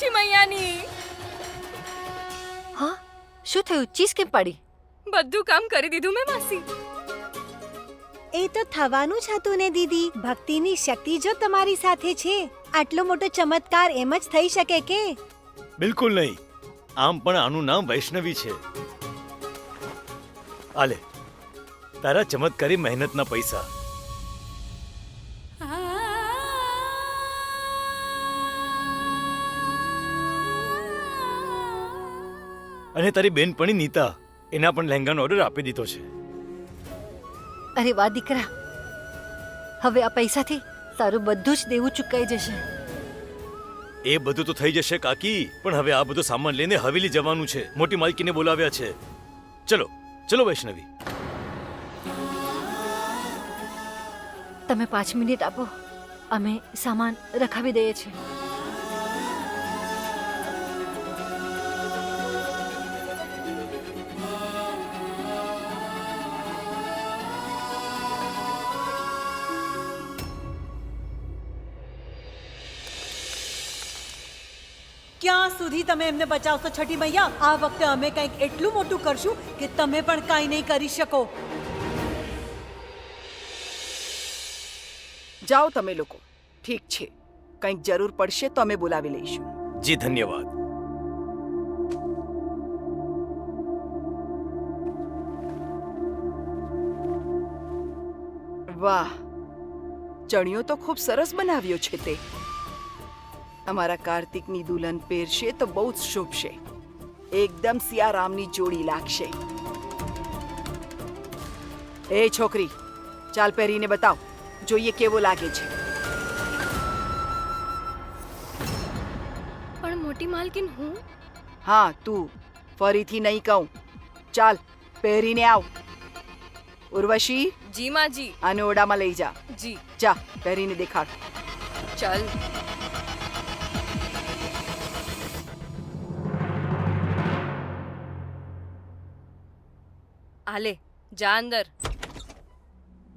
લક્ષ્મી મૈયાની. હા, શું થયું? ચીસ કેમ પાડી? બધું કામ કરી દીધું મેં માસી. એ તો થવાનું જ હતું ને દીદી. ભક્તિની શક્તિ જો તમારી સાથે છે, આટલો મોટો ચમત્કાર એમ જ થઈ શકે કે? બિલકુલ નહીં. આમ પણ આનું નામ વૈષ્ણવી છે. આલે તારા ચમત્કારી મહેનતના પૈસા. અને તારી બેનપણી નીતા, એના પણ લહેંગાનો ઓર્ડર આપી દીધો છે. અરે વાહ દીકરા, હવે આ પૈસાથી તારું બધું જ દેવું ચૂકાઈ જશે. એ બધું તો થઈ જશે કાકી, પણ હવે આ બધો સામાન લઈને હવેલી જવાનું છે. મોટી માલકીને બોલાવ્યા છે. ચલો ચલો વૈષ્ણવી. તમે 5 મિનિટ આપો, અમે સામાન રખાવી દઈએ છીએ. ક્યાં સુધી તમે એમને બચાવશો છઠ્ઠી મૈયા? આ વખતે અમે કંઈક એટલું મોટું કરશું કે તમે પણ કાંઈ નહીં કરી શકો. જાઓ તમે લોકો. ઠીક છે, કંઈક જરૂર પડશે તો અમે બોલાવી લઈશું. જી ધન્યવાદ. વાહ, ચણિયો તો ખૂબ સરસ બનાવ્યો છે તે. અમારા કાર્તિકની દુલ્હન પહેરશે તો બહુ જ શુભ છે. એકદમ સિયારામની જોડી લાગશે. એ છોકરી, ચાલ પહેરીને બતાવ, જોઈએ કેવો લાગે છે. પણ મોટી માલકીન હું? હા તું, ફરીથી નહીં કહું. ચાલ પહેરીને આવ. ઉર્વશી, જી માજી. આને ઓરડામાં લઈ જા. જી. જા પહેરીને દેખાડ. ચાલ. આલે, જા અંદર.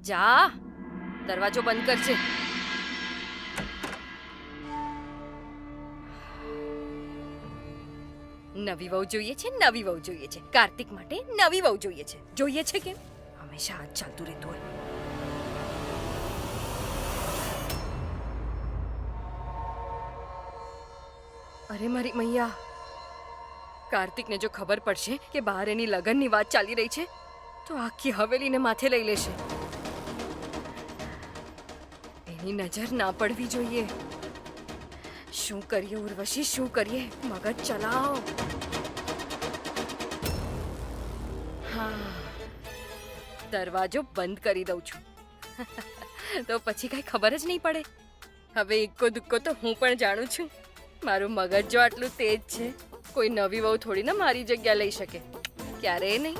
જા, દરવાજો બંધ કરજે. નવી વહુ જોઈએ છે, નવી વહુ જોઈએ છે. કાર્તિક માટે નવી વહુ જોઈએ છે. જોઈએ છે કેમ? હંમેશા આ જ ચાલતું રહેતું હોય. અરે મારી મૈયા, કાર્તિકને જો ખબર પડશે કે બહાર એની લગનની વાત ચાલી રહી છે તો આખી હવેલીને માથે લઈ લેશે. એની નજર ના પડવી જોઈએ. શું કરીએ ઉર્વશી, શું કરીએ? મગજ ચલાવો. હા, દરવાજો બંધ કરી દઉં છું તો પછી કઈ ખબર જ નહીં પડે. હવે ઇક્કો દુક્કો તો હું પણ જાણું છું. મારું મગજ જો આટલું તેજ છે, કોઈ નવી વહુ થોડી ના મારી જગ્યા લઈ શકે. ક્યારેય નહીં.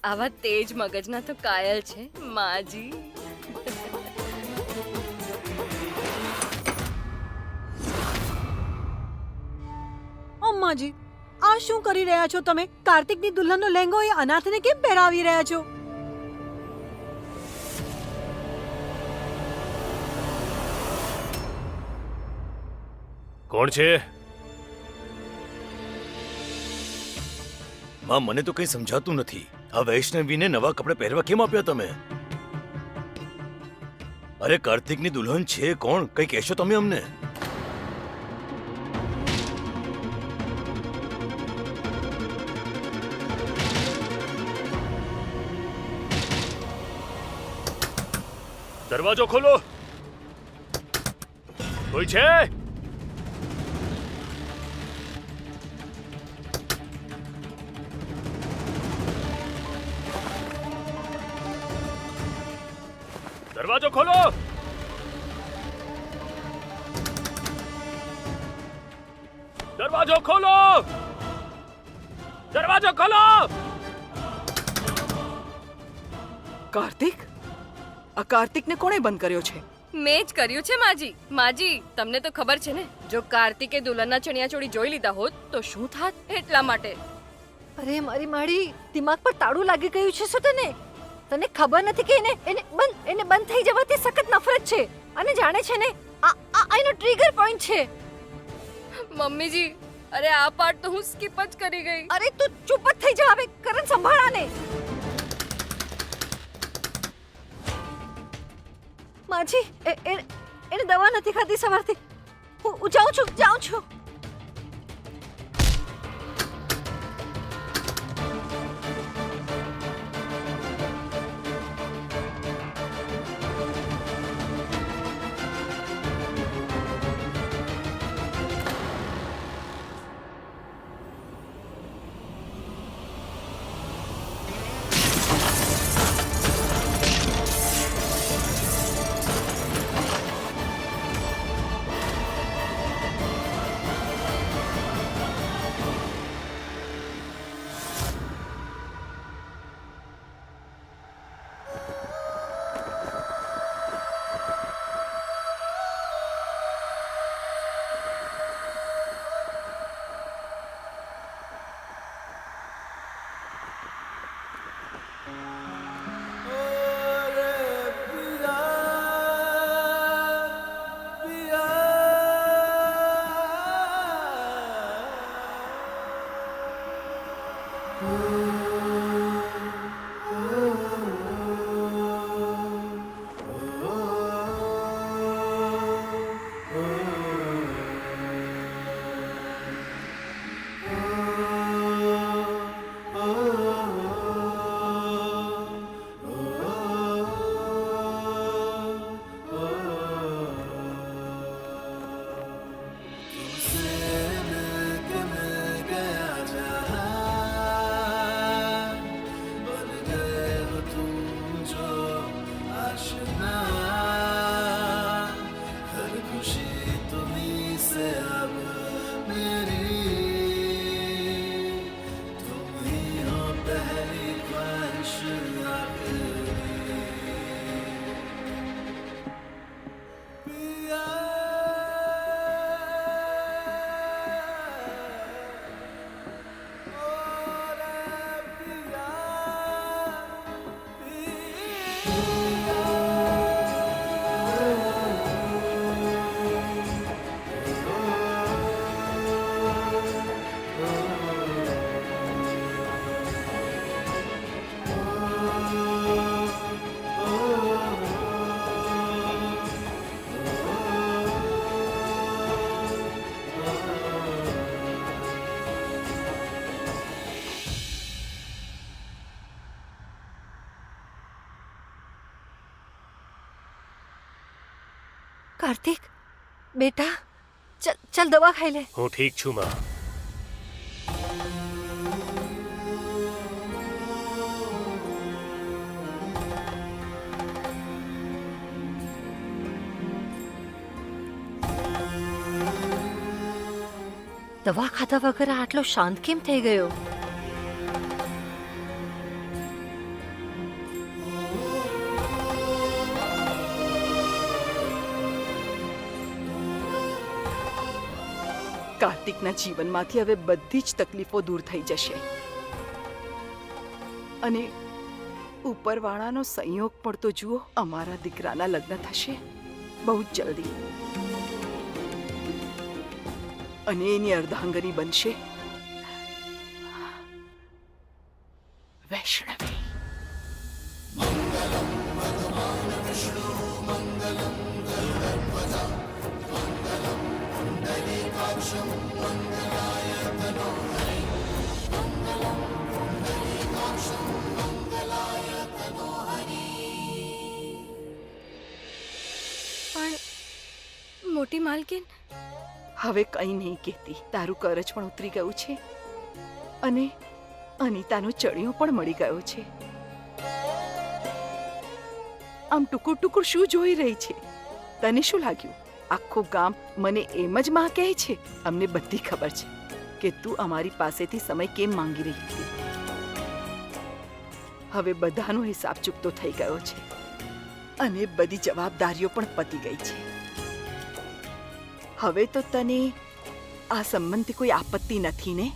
આવા તેજ મગજના તો કાયલ છે માજી. અમ્માજી, આ શું કરી રહ્યા છો તમે? કાર્તિકની દુલ્હનનો લહેંગો એ અનાથને કેમ પહેરાવી રહ્યા છો? કોણ છે? માં, મને તો કંઈ સમજાતું નથી. આ વૈષ્ણવીને નવા કપડાં પહેરવા કેમ આપ્યા તમે? અરે કાર્તિકની દુલ્હન છે કોણ? કંઈ કહેશો તમે અમને? દરવાજો ખોલો. કોઈ છે? દરવાજો ખોલો. દરવાજો ખોલો. દરવાજો ખોલો. કાર્તિક? આ કાર્તિકને કોણે બંધ કર્યો છે? મેં જ કર્યું છે માજી. માજી, તમને તો ખબર છે ને, જો કાર્તિકે દુલ્હનના ચણિયાચોળી જોઈ લીધા હોત તો શું થાત? એટલા માટે. અરે મારી માડી, દિમાગ પર તાળું લાગી ગયું છે શું તને? તને ખબર નથી કે એને બંધ થઈ જવાથી સખત નફરત છે અને જાણે છે ને આ એનો ટ્રિગર પોઈન્ટ છે. મમ્મીજી, અરે આ પાર્ટ તો હું સ્કીપ જ કરી ગઈ. અરે તું ચૂપ જ થઈ જા હવે. કરણ સંભાળ આને. માજી એને દવા નથી ખાધી સવારથી. હું જાઉં છું. કાર્તિક બેટા, ચલ દવા ખાઈ લે. હું ઠીક છું માં. દવા ખાધા વગર આટલો શાંત કેમ થઈ ગયો? કાર્તિકના જીવનમાંથી હવે બધી જ તકલીફો દૂર થઈ જશે અને ઉપરવાળાનો સંયોગ પણ તો જુઓ, અમારા દીકરાના લગ્ન થશે બહુ જ જલ્દી અને એની અર્ધાંગની બનશે વૈષ્ણવી. પણ મોટી માલકીન, હવે કંઈ નહીં કહેતી. તારું કરજ પણ ઉતરી ગયું છે અને અનિતાનો ચડિયો પણ મળી ગયો છે. આમ ટુકુર ટુકુર શું જોઈ રહી છે? તને શું લાગ્યું આખું ગામ મને એમ જ માં કહે છે? અમને બધી ખબર છે કે તું અમારી પાસેથી સમય કેમ માંગી રહી હતી. હવે બધાનો હિસાબ ચૂકતો થઈ ગયો છે અને બધી જવાબદારીઓ પણ પતી ગઈ છે. હવે તો તને આ સંબંધથી કોઈ આપત્તિ નથી ને?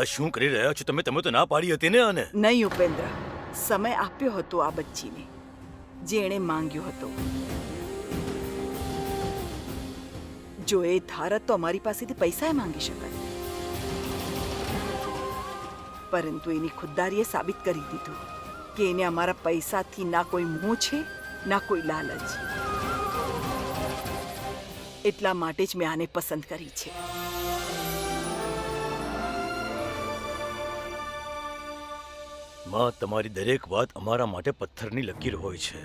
આ શું કરી રહ્યા છો તમે? તમે તો ના પાડી હતી ને આને. નહીં ઉપેન્દ્ર, સમય આપ્યો હતો આ બચ્ચીને જે એણે માંગ્યો હતો. જો એ ધારત તો અમારી પાસેથી પૈસા માંગી શકાય, પરંતુ એની ખુદદારીએ સાબિત કરી દીધું કે એને અમારા પૈસાથી ના કોઈ મોહ છે ના કોઈ લાલચ. એટલા માટે જ મેં આને પસંદ કરી છે. માં, તમારી દરેક વાત અમારા માટે પથ્થરની લકીર હોય છે.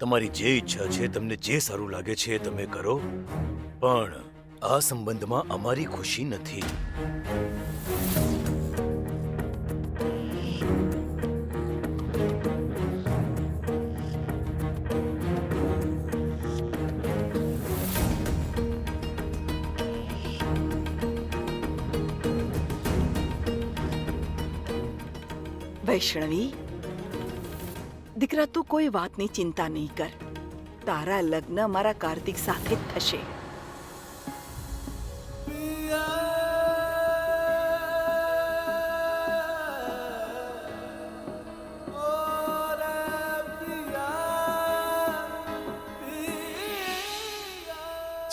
તમારી જે ઈચ્છા છે, તમને જે સારું લાગે છે એ તમે કરો, પણ આ સંબંધમાં અમારી ખુશી નથી. વૈષ્ણવી, દીકરા, તું કોઈ વાતની ચિંતા નહીં કર. તારા લગ્ન મારા કાર્તિક સાથે જ થશે.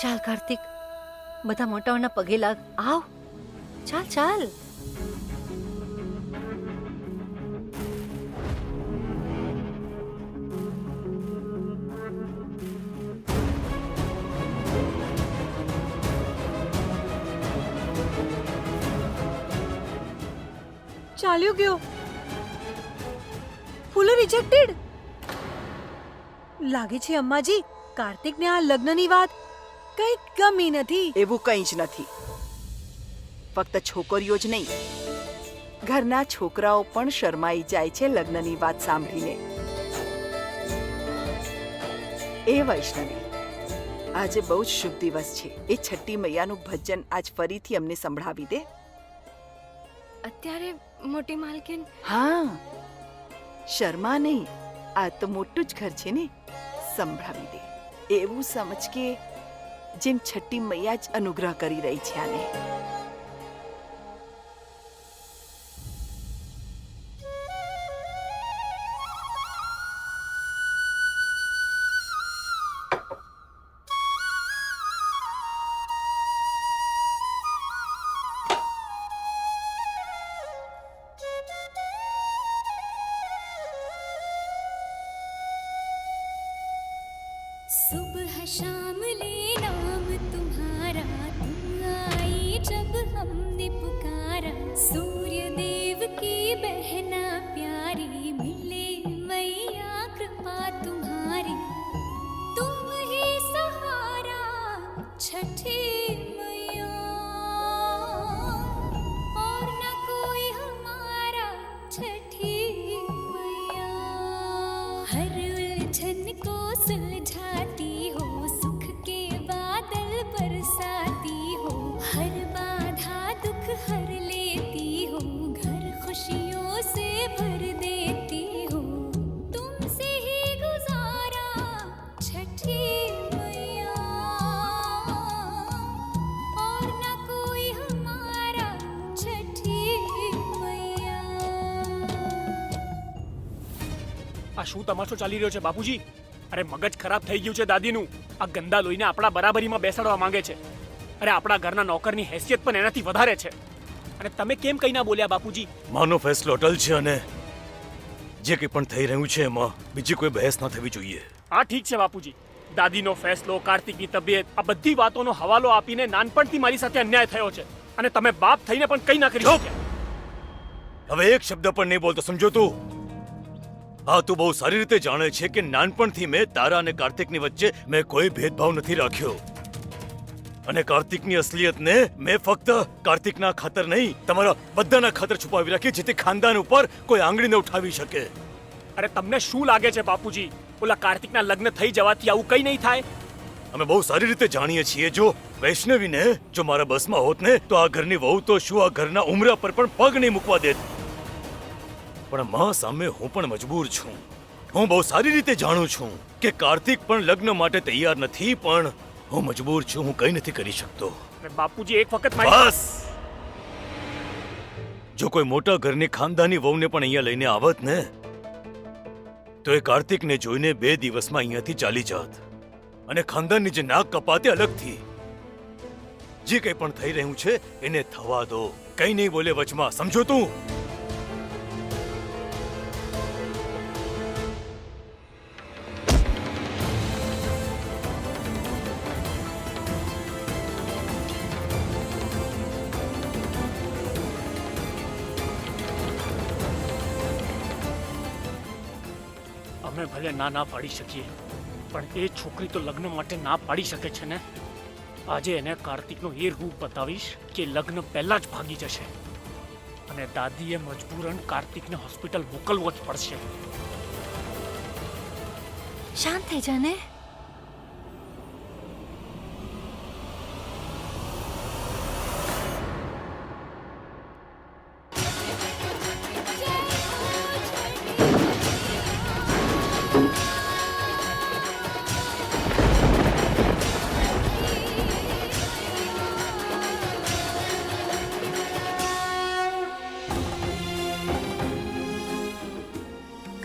ચાલ કાર્તિક, બધા મોટાઓના પગે લાગ. આવ, ચાલ ચાલ. ચાલ્યો ગયો. ફૂલો રિજેક્ટેડ. લાગે છે અમ્માજી કાર્તિકને આ લગ્નની વાત કંઈક ગમી નથી. એવું કંઈ જ નથી. ફક્ત છોકરીઓ જ નહીં, ઘરના છોકરાઓ પણ શરમાઈ જાય છે લગ્નની વાત સાંભળીને. એ વૈષ્ણવી, આજે બહુ જ શુભ દિવસ છે. એ છઠ્ઠી મૈયાનું ભજન આજ ફરીથી અમને સંભળાવી દે. અત્યારે મોટી માલકીન? હા, શર્મા નહીં, આ તો મોટું જ ઘર છે ને. સંભળાવી દે. એવું સમજ કે જેમ છઠ્ઠી મૈયા જ અનુગ્રહ કરી રહી છે આને. सुबह शाम ले नाम तुम्हारा, तुम आई जब हमने पुकारा. सूर्य देव की बहना प्यारी, मिले मैया कृपा तुम्हारी. तुम ही सहारा छठी मैया, और न कोई हमारा छठी मैया. हर उलझन को सुलझाती हो, सुख के बादल बरसाती हो. हर बाधा दुख हर लेती हो, घर खुशियों से भर देती हो. तुमसे ही गुजारा छठी मैया, और न कोई हमारा छठी मैया. આ શું તમાશો ચાલી રહ્યો છે બાપુજી? અરે મગજ ખરાબ થઈ ગયું છે દાદીનું. આ ગંદા લોહીને આપણા બરાબરીમાં બેસાડવા માંગે છે. અરે આપણા ઘરના નોકરની હેસિયત પણ એનાથી વધારે છે. અને તમે કેમ કઈ ના બોલ્યા બાપુજી? માનો ફેસલો અટલ છે અને જે કંઈ પણ થઈ રહ્યું છે એમાં બીજી કોઈ બહેસ ના થવી જોઈએ. હા ઠીક છે બાપુજી. દાદીનો ફેસલો, કાર્તિકની તબિયત, આ બધી વાતોનો હવાલો આપીને નાનપણથી મારી સાથે અન્યાય થયો છે. અને તમે બાપ થઈને પણ કઈ ના કરી શક્યા. હવે એક શબ્દ પણ નહીં બોલતો, સમજો તું? હા, તું બહુ સારી રીતે જાણે છે કે નાનપણથી મેં તારા અને કાર્તિકની વચ્ચે મેં કોઈ ભેદભાવ નથી રાખ્યો. અને કાર્તિકની અસલિયતને મેં ફક્ત કાર્તિકના ખાતર નહીં, તમારા બધાના ખાતર છુપાવી રાખી, જેથી ખાનદાન ઉપર કોઈ આંગળી ન ઉઠાવી શકે. અરે તમને શું લાગે છે બાપુજી, ઓલા કાર્તિકના લગ્ન થઈ જવાથી આવું કઈ નહીં થાય? અમે બહુ સારી રીતે જાણીએ છીએ. જો વૈષ્ણવીને જો મારા બસમાં હોત ને તો આ ઘરની વહુ તો શું આ ઘરના ઉમરા પર પણ પગ નહીં મૂકવા દેત. પણ માં સામે હું પણ મજબૂર છું. હું બહુ સારી રીતે જાણું છું કે કાર્તિક પણ લગ્ન માટે તૈયાર નથી, પણ હું મજબૂર છું. હું કંઈ નથી કરી શકતો. અરે બાપુજી એક વખત મારી બસ જો કોઈ મોટા ઘરની ખાનદાની વહુને પણ અહીંયા લઈને આવત ને તો એ કાર્તિકને જોઈને 2 દિવસમાં અહીંયાથી ચાલી જાત અને ખાનદાનની જે નાક કપાતે અલગથી. જે કંઈ પણ થઈ રહ્યું છે એને થવા દો, કંઈ નહીં બોલે વચમાં, સમજો તું? અમે ભલે ના પાડી શકીએ, પણ એ છોકરી તો લગ્ન માટે ના પાડી શકે છે ને. આજે એને કાર્તિકનો એ રૂપ બતાવીશ કે લગ્ન પહેલા જ ભાગી જશે અને દાદીએ મજબૂરન કાર્તિકને હોસ્પિટલ મોકલવો જ પડશે. શાંત થઈ જા ને.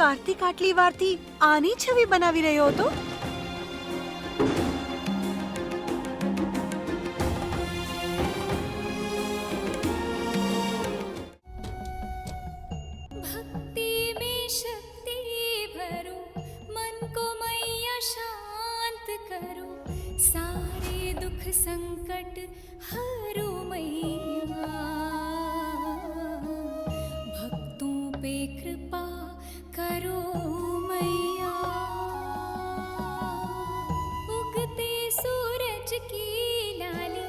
કાર્તિક આટલી વારથી આની છબી બનાવી રહ્યો હતો. भक्ति में शक्ति भरो, मन को मैया शांत करो, सारे दुख संकट हरो मैया, भक्तों पे कृपा करो मैया, उगते सूरज की लाली,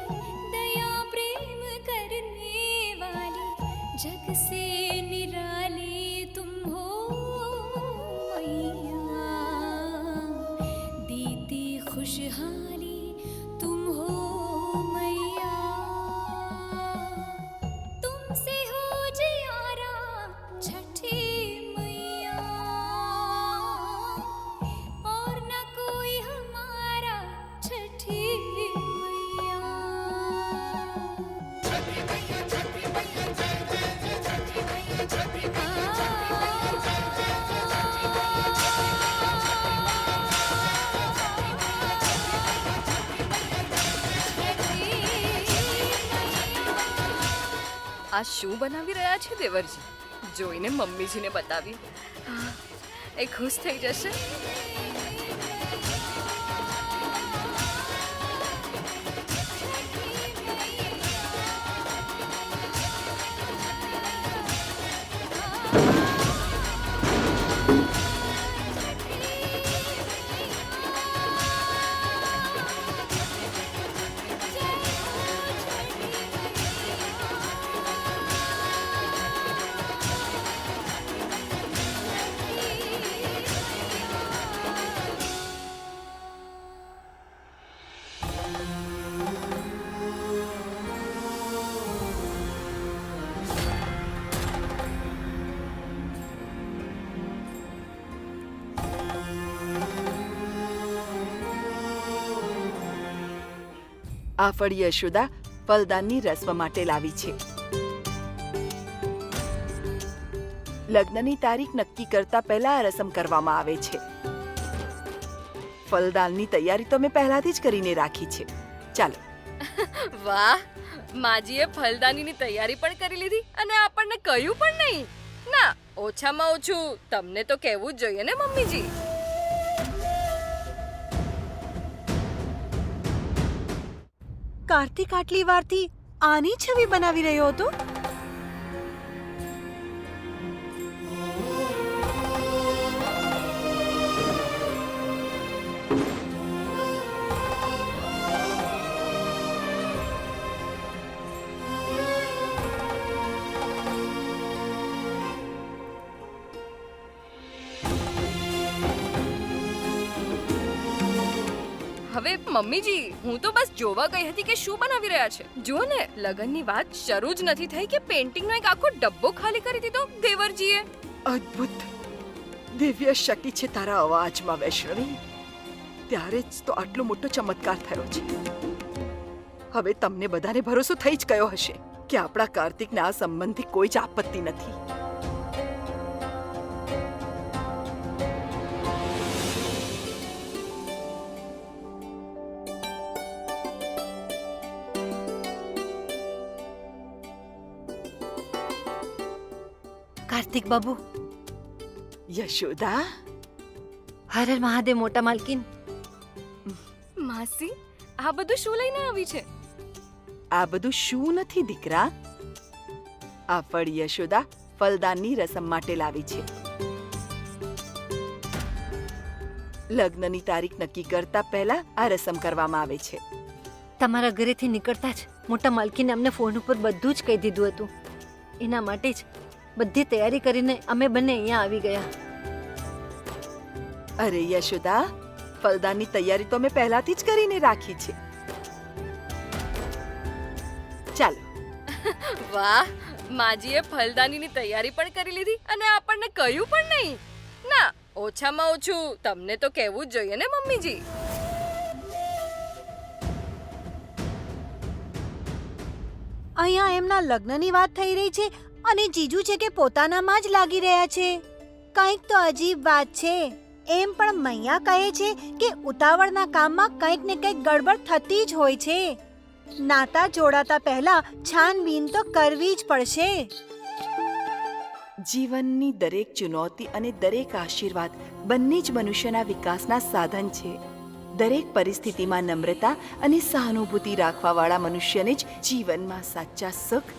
दया प्रेम करने वाली, जग से निराली तुम हो मैया, दीती खुशहाली तुम हो मैया, तुमसे हो जियारा छठी मैया, और न कोई हमारा छठी આ શું બનાવી રહ્યા છે દેવરજી? જોઈને મમ્મીજીને બતાવી એ ખુશ થઈ જશે. આ ફળ યશોદા ફલદાનની રસ્મ માટે લાવી છે. લગ્નની તારીખ નક્કી કરતા પહેલા આ રસમ કરવામાં આવે છે. ફલદાનની તૈયારી તો મેં પહેલાથી જ કરીને રાખી છે. ચાલો. વાહ, માજીએ ફલદાનીની તૈયારી પણ કરી લીધી અને આપણને કહ્યું પણ નહીં. ના, ઓછામાં ઓછું તમને તો કહેવું જ જોઈએ ને મમ્મીજી. કાર્તિક આટલી વારથી આની છબી બનાવી રહ્યો હતો. હવે મમ્મીજી, હું તો બસ જોવા ગઈ હતી કે શું બનાવી રહ્યા છે. જુઓ ને, લગનની વાત શરૂ જ નથી થઈ કે પેન્ટિંગનો એક આખો ડબ્બો ખાલી કરી દીધો દેવરજીએ. અદ્ભુત દિવ્ય શક્તિ છે તારા અવાજમાં વૈષ્ણવી. ત્યારે જ તો આટલો મોટો ચમત્કાર થયો છે. હવે તમને બધાને ભરોસો થઈ જ ગયો હશે કે આપણા કાર્તિકને આ સંબંધથી કોઈ જ આપત્તિ નથી. કાર્તિક બાબુ, યશોદા, હર હર મહાદેવ મોટા માલકીન. માસી આ બધું શું લઈને આવી છે? આ બધું શું નથી દીકરા. આ ફળ યશોદા ફલદાનની રસમ માટે લાવી છે. લગ્નની તારીખ નક્કી કરતા પહેલા આ રસમ કરવામાં આવે છે. તમારા ઘરેથી નીકળતા જ મોટા માલકીને અમને ફોન ઉપર બધું જ કહી દીધું હતું. એના માટે જ બધી તૈયારી કરીને અમે બંને અહીંયા આવી ગયા. અરે યશોદા, ફલદાનની તૈયારી તો અમે પહેલાથી જ કરીને રાખી છે. ચાલો. વાહ, માજીએ ફલદાનીની તૈયારી પણ કરી લીધી અને આપણને કહ્યું પણ નહીં. ના, ઓછામાં ઓછું તમને તો કહેવું જ જોઈએ ને મમ્મીજી. અહીંયા એમના લગ્નની વાત થઈ રહી છે અને જીજુ છે કે પોતાનામાં જ લાગી રહ્યા છે. કંઈક તો અજીબ વાત છે. એમ પણ મૈયા કહે છે કે ઉતાવળના કામમાં કંઈક ને કંઈક ગડબડ થતી જ હોય છે. નાતા જોડાતા પહેલા છાનબીન તો કરવી જ પડશે. જીવનની દરેક ચુનૌતી અને દરેક આશીર્વાદ બંને જ મનુષ્યના વિકાસના સાધન છે. દરેક પરિસ્થિતિમાં નમ્રતા અને સહાનુભૂતિ રાખવાવાળા મનુષ્યને જ જીવનમાં સાચા સુખ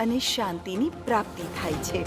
અને શાંતિની પ્રાપ્તિ થાય છે.